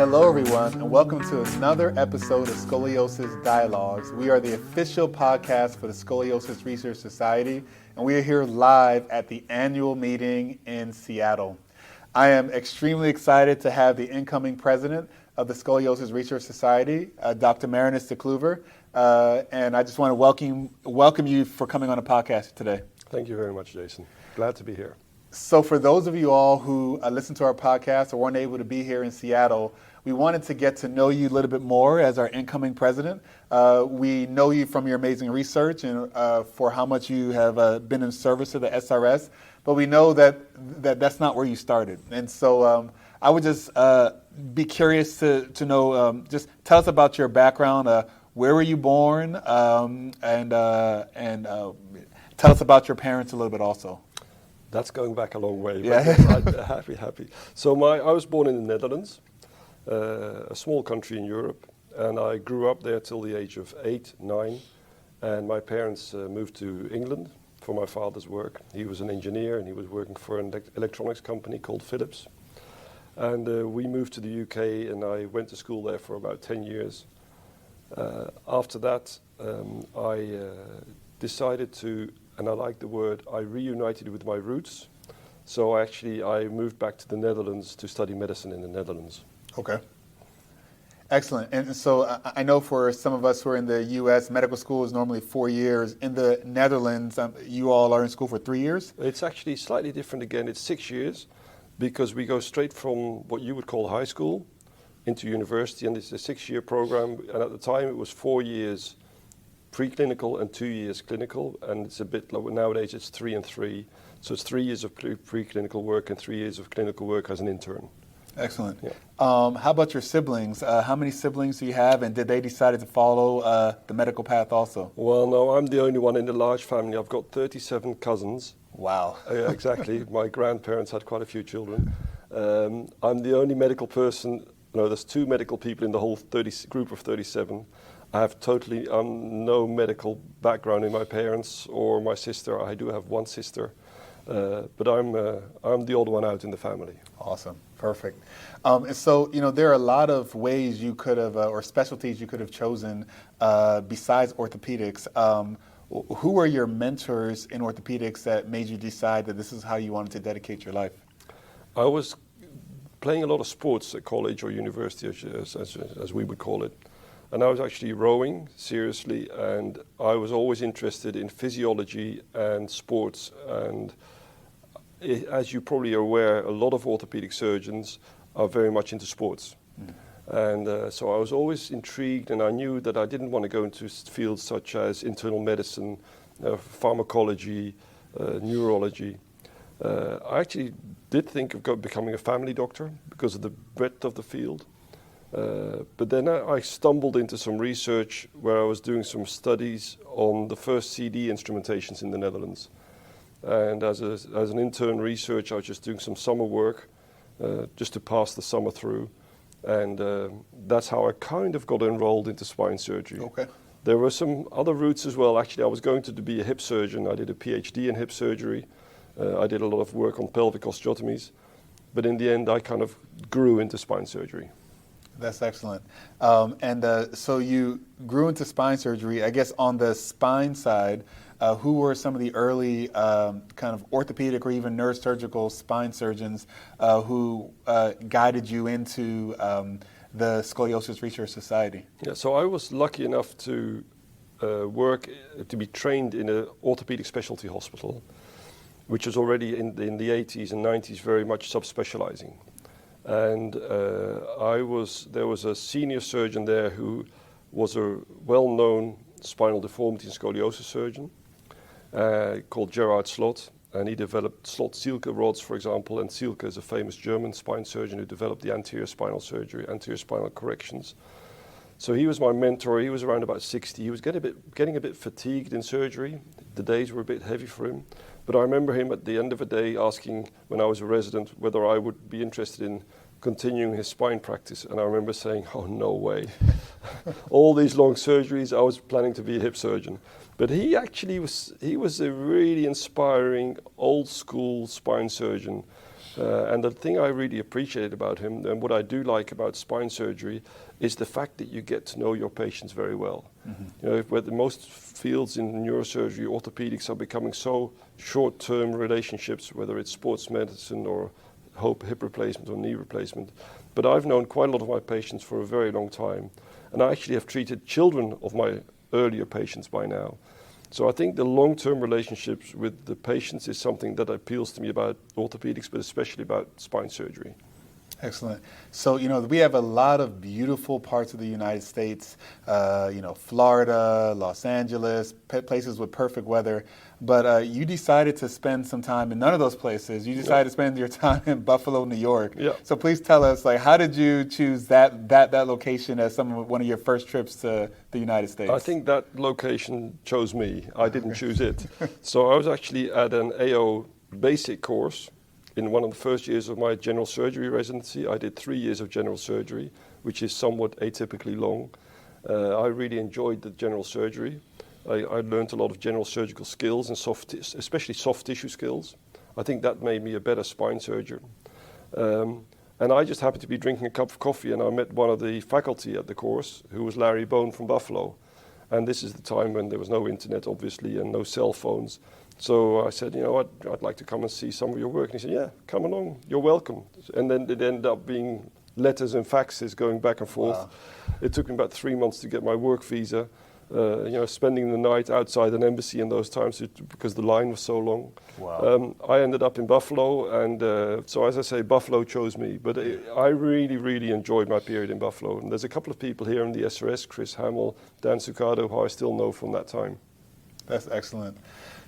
Hello, everyone, and welcome to another episode of Scoliosis Dialogues. We are the official podcast for the Scoliosis Research Society, and we are here live at the annual meeting in Seattle. I am extremely excited to have the incoming president of the Scoliosis Research Society, Dr. Marinus de Kleuver, and I just want to welcome you for coming on the podcast today. Thank you very much, Jason. Glad to be here. So for those of you all who listen to our podcast or weren't able to be here in Seattle, we wanted to get to know you a little bit more as our incoming president. We know you from your amazing research and for how much you have been in service to the SRS, but we know that's not where you started. And so I would just be curious to know, just tell us about your background. Where were you born? And tell us about your parents a little bit also. That's going back a long way. Yeah. Happy. So I was born in the Netherlands, a small country in Europe, and I grew up there till the age of 8, 9, and my parents moved to England for my father's work. He was an engineer and he was working for an electronics company called Philips. And we moved to the UK and I went to school there for about 10 years. After that, I decided to, and I like the word, I reunited with my roots. So I moved back to the Netherlands to study medicine in the Netherlands. Okay. Excellent. And so I know for some of us who are in the U.S., medical school is normally 4 years. In the Netherlands, you all are in school for 3 years? It's actually slightly different again. It's 6 years because we go straight from what you would call high school into university, and it's a 6-year program. And at the time, it was 4 years preclinical and 2 years clinical, and it's a bit lower. Nowadays it's 3 and 3. So it's 3 years of preclinical work and 3 years of clinical work as an intern. Excellent. Yeah. How about your siblings? How many siblings do you have, and did they decide to follow the medical path also? Well, no, I'm the only one in the large family. I've got 37 cousins. Wow. Exactly. My grandparents had quite a few children. I'm the only medical person. No, there's 2 medical people in the whole group of 37. I have totally no medical background in my parents or my sister. I do have one sister, but I'm the odd one out in the family. Awesome, perfect. And so, there are a lot of ways you could have, or specialties you could have chosen besides orthopedics. Who were your mentors in orthopedics that made you decide that this is how you wanted to dedicate your life? I was playing a lot of sports at college or university, as we would call it. And I was actually rowing seriously, and I was always interested in physiology and sports. And as you probably are aware, a lot of orthopedic surgeons are very much into sports. And so I was always intrigued, and I knew that I didn't want to go into fields such as internal medicine, pharmacology, neurology. I actually did think of becoming a family doctor because of the breadth of the field. But then I stumbled into some research where I was doing some studies on the first CD instrumentations in the Netherlands. And as an intern researcher, I was just doing some summer work just to pass the summer through. And that's how I kind of got enrolled into spine surgery. Okay. There were some other routes as well. Actually, I was going to be a hip surgeon. I did a PhD in hip surgery. I did a lot of work on pelvic osteotomies. But in the end, I kind of grew into spine surgery. That's excellent. So you grew into spine surgery. I guess on the spine side, who were some of the early kind of orthopedic or even neurosurgical spine surgeons who guided you into the Scoliosis Research Society? Yeah, so I was lucky enough to to be trained in an orthopedic specialty hospital, which was already in the 80s and 90s very much subspecializing. And there was a senior surgeon there who was a well-known spinal deformity and scoliosis surgeon called Gerard Slot, and he developed Slot-Zielke rods, for example, and Zielke is a famous German spine surgeon who developed the anterior spinal surgery, anterior spinal corrections. So he was my mentor. He was around about 60. He was getting a bit fatigued in surgery. The days were a bit heavy for him. But I remember him at the end of the day asking, when I was a resident, whether I would be interested in continuing his spine practice. And I remember saying, oh, no way. All these long surgeries, I was planning to be a hip surgeon. But he actually was a really inspiring old school spine surgeon And the thing I really appreciated about him, and what I do like about spine surgery, is the fact that you get to know your patients very well. You know, where the most fields in neurosurgery, orthopedics are becoming so short-term relationships, whether it's sports medicine or hip replacement or knee replacement. But I've known quite a lot of my patients for a very long time, and I actually have treated children of my earlier patients by now. So I think the long-term relationships with the patients is something that appeals to me about orthopedics, but especially about spine surgery. Excellent. So, you know, we have a lot of beautiful parts of the United States, you know, Florida, Los Angeles, places with perfect weather. But you decided to spend some time in none of those places. You decided to spend your time in Buffalo, New York. Yeah. So please tell us, like, how did you choose that location as one of your first trips to the United States? I think that location chose me. I didn't choose it. So I was actually at an AO basic course in one of the first years of my general surgery residency. I did 3 years of general surgery, which is somewhat atypically long. I really enjoyed the general surgery. I learned a lot of general surgical skills and especially soft tissue skills. I think that made me a better spine surgeon. And I just happened to be drinking a cup of coffee, and I met one of the faculty at the course, who was Larry Bone from Buffalo. And this is the time when there was no internet, obviously, and no cell phones. So I said, you know, I'd like to come and see some of your work. And he said, yeah, come along, you're welcome. And then it ended up being letters and faxes going back and forth. Wow. It took me about 3 months to get my work visa. You know, spending the night outside an embassy in those times because the line was so long. Wow. I ended up in Buffalo, and so as I say, Buffalo chose me. But I really, really enjoyed my period in Buffalo. And there's a couple of people here in the SRS, Chris Hamill, Dan Sucado, who I still know from that time. That's excellent.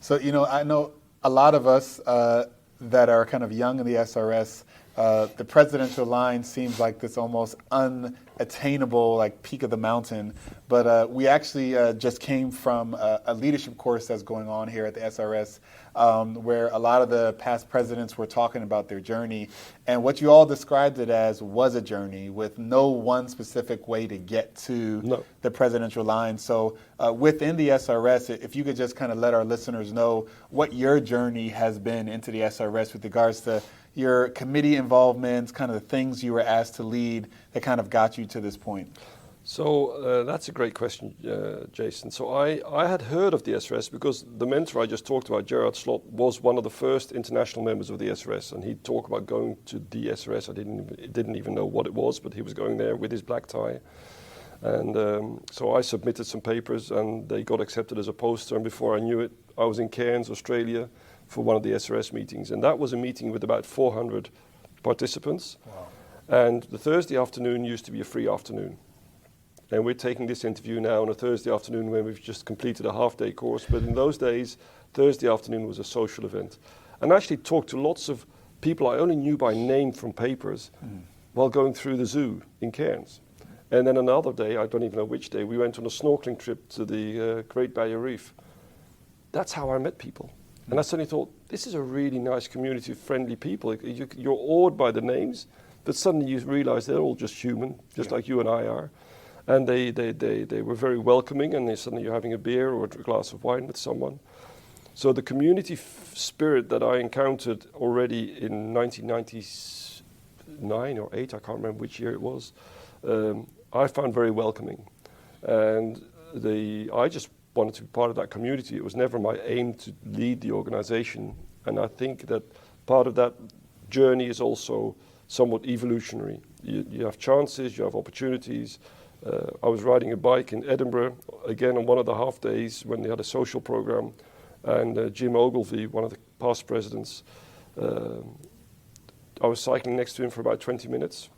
So, you know, I know a lot of us that are kind of young in the SRS, the presidential line seems like this almost unattainable, like, peak of the mountain. But we actually just came from a leadership course that's going on here at the SRS, where a lot of the past presidents were talking about their journey. And what you all described it as was a journey with no one specific way to get to the presidential line. So within the SRS, if you could just kind of let our listeners know what your journey has been into the SRS with regards to your committee involvements, kind of the things you were asked to lead that kind of got you to this point. So that's a great question, Jason. So I had heard of the SRS because the mentor I just talked about, Gerard Slot, was one of the first international members of the SRS, and he'd talk about going to the SRS. I didn't even know what it was, but he was going there with his black tie. And so I submitted some papers, and they got accepted as a poster, and before I knew it, I was in Cairns, Australia, for one of the SRS meetings. And that was a meeting with about 400 participants. Wow. And the Thursday afternoon used to be a free afternoon. And we're taking this interview now on a Thursday afternoon when we've just completed a half-day course. But in those days, Thursday afternoon was a social event. And I actually talked to lots of people I only knew by name from papers while going through the zoo in Cairns. And then another day, I don't even know which day, we went on a snorkeling trip to the Great Barrier Reef. That's how I met people. And I suddenly thought, this is a really nice community of friendly people. You're awed by the names, but suddenly you realize they're all just human, just like you and I are. And they were very welcoming, and suddenly you're having a beer or a glass of wine with someone. So the community spirit that I encountered already in 1999 or 8, I can't remember which year it was, I found very welcoming. And I just wanted to be part of that community. It was never my aim to lead the organization. And I think that part of that journey is also somewhat evolutionary. You have chances, you have opportunities. I was riding a bike in Edinburgh, again on one of the half days when they had a social program. And Jim Ogilvie, one of the past presidents, I was cycling next to him for about 20 minutes.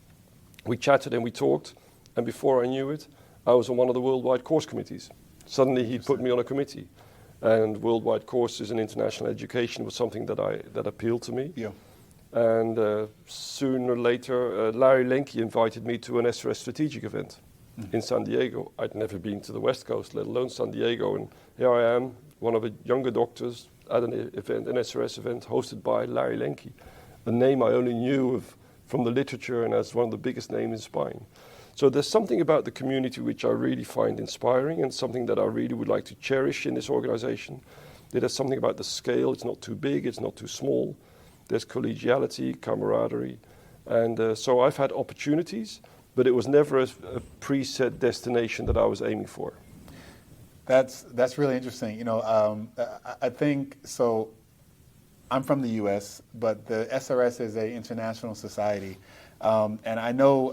We chatted and we talked. And before I knew it, I was on one of the worldwide course committees. Suddenly he put me on a committee, and worldwide courses and international education was something that appealed to me. Yeah. And sooner or later, Larry Lenke invited me to an SRS strategic event in San Diego. I'd never been to the West Coast, let alone San Diego, and here I am, one of the younger doctors at an SRS event hosted by Larry Lenke, a name I only knew of from the literature and as one of the biggest names in spine. So there's something about the community which I really find inspiring and something that I really would like to cherish in this organization. There's something about the scale. It's not too big, it's not too small. there's collegiality, camaraderie. And so I've had opportunities, but it was never a preset destination that I was aiming for. That's really interesting. You know, I think so. I'm from the U.S., but the SRS is an international society, and I know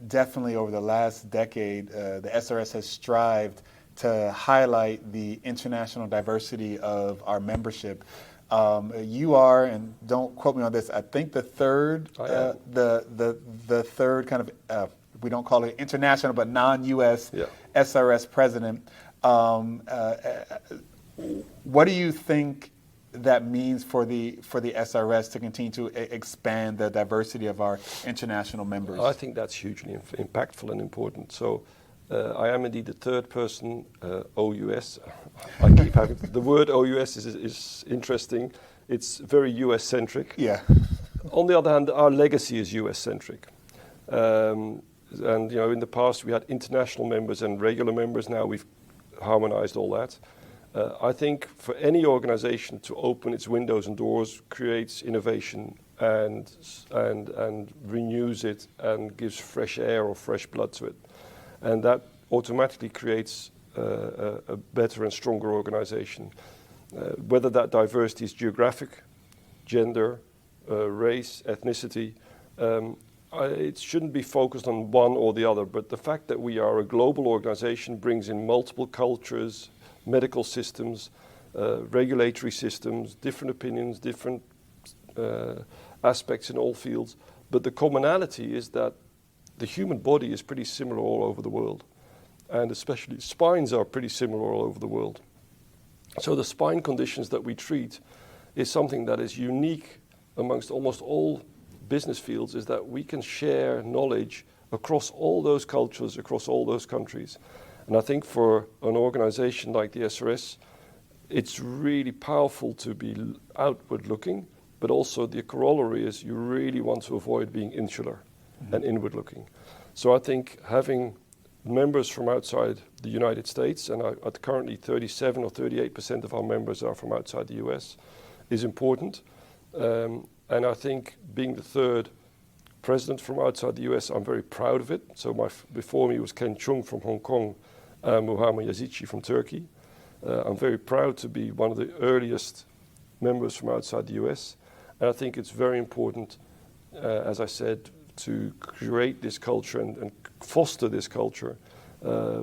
definitely over the last decade, the SRS has strived to highlight the international diversity of our membership. You are, and don't quote me on this, I think the third, the third kind of, we don't call it international, but non-U.S. SRS president. What do you think that means for the SRS to continue to expand the diversity of our international members? I think that's hugely impactful and important. So I am indeed the third person, OUS. I keep having the word OUS is interesting. It's very US centric. Yeah. On the other hand, our legacy is US centric. And you know, in the past we had international members and regular members. Now we've harmonized all that. I think for any organization to open its windows and doors creates innovation and renews it and gives fresh air or fresh blood to it. And that automatically creates a better and stronger organization. Whether that diversity is geographic, gender, race, ethnicity, it shouldn't be focused on one or the other, but the fact that we are a global organization brings in multiple cultures, medical systems, regulatory systems, different opinions, different aspects in all fields. But the commonality is that the human body is pretty similar all over the world. And especially spines are pretty similar all over the world. So the spine conditions that we treat is something that is unique amongst almost all business fields, is that we can share knowledge across all those cultures, across all those countries. And I think for an organization like the SRS, it's really powerful to be outward looking, but also the corollary is you really want to avoid being insular and inward looking. So I think having members from outside the United States, and currently 37 or 38% of our members are from outside the US, is important. And I think being the third president from outside the US, I'm very proud of it. So before me was Ken Chung from Hong Kong, Muhammad Yazici from Turkey. I'm very proud to be one of the earliest members from outside the US. And I think it's very important, as I said, to create this culture and foster this culture,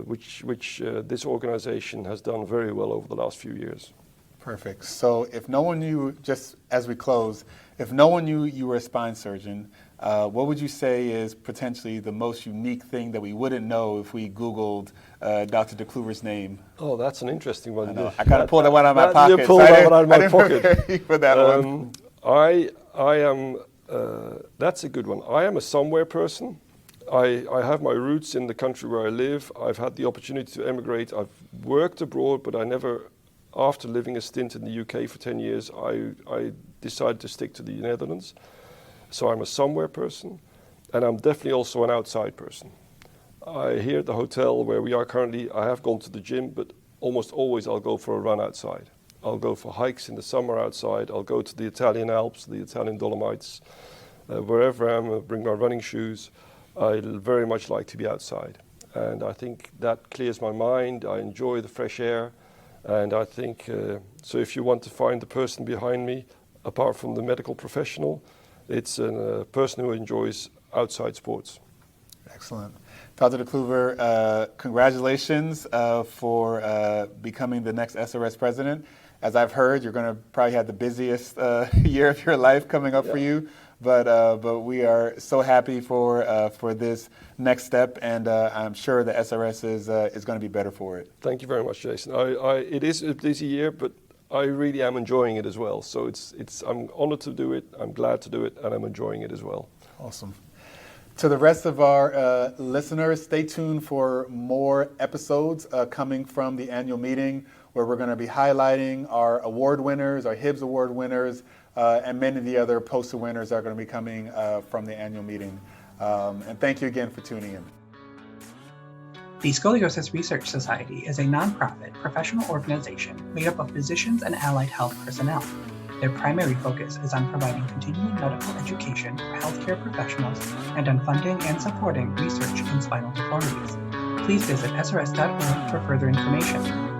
which this organization has done very well over the last few years. Perfect. So if no one knew, just as we close, if no one knew you were a spine surgeon, what would you say is potentially the most unique thing that we wouldn't know if we Googled Dr. de Kleuver's name? Oh, that's an interesting one. I kind of pulled that one out of my pocket. You pulled that one out of my pocket. For that one. I am, that's a good one. I am a somewhere person. I have my roots in the country where I live. I've had the opportunity to emigrate. I've worked abroad, but I never, after living a stint in the UK for 10 years, I decided to stick to the Netherlands. So I'm a somewhere person, and I'm definitely also an outside person. Here at the hotel where we are currently, I have gone to the gym, but almost always I'll go for a run outside. I'll go for hikes in the summer outside. I'll go to the Italian Alps, the Italian Dolomites. Wherever I am, I'll bring my running shoes. I very much like to be outside. And I think that clears my mind. I enjoy the fresh air. And I think, so if you want to find the person behind me, apart from the medical professional, it's a person who enjoys outside sports. Excellent. Dr. de Kleuver, congratulations for becoming the next SRS president. As I've heard, you're going to probably have the busiest year of your life coming up for you. But we are so happy for this next step, and I'm sure the SRS is going to be better for it. Thank you very much, Jason. It is a busy year, but I really am enjoying it as well. So I'm honored to do it, I'm glad to do it, and I'm enjoying it as well. Awesome. To the rest of our listeners, stay tuned for more episodes coming from the annual meeting, where we're going to be highlighting our award winners, our Hibbs Award winners, and many of the other poster winners that are going to be coming from the annual meeting. And thank you again for tuning in. The Scoliosis Research Society is a nonprofit professional organization made up of physicians and allied health personnel. Their primary focus is on providing continuing medical education for healthcare professionals and on funding and supporting research in spinal deformities. Please visit srs.org for further information.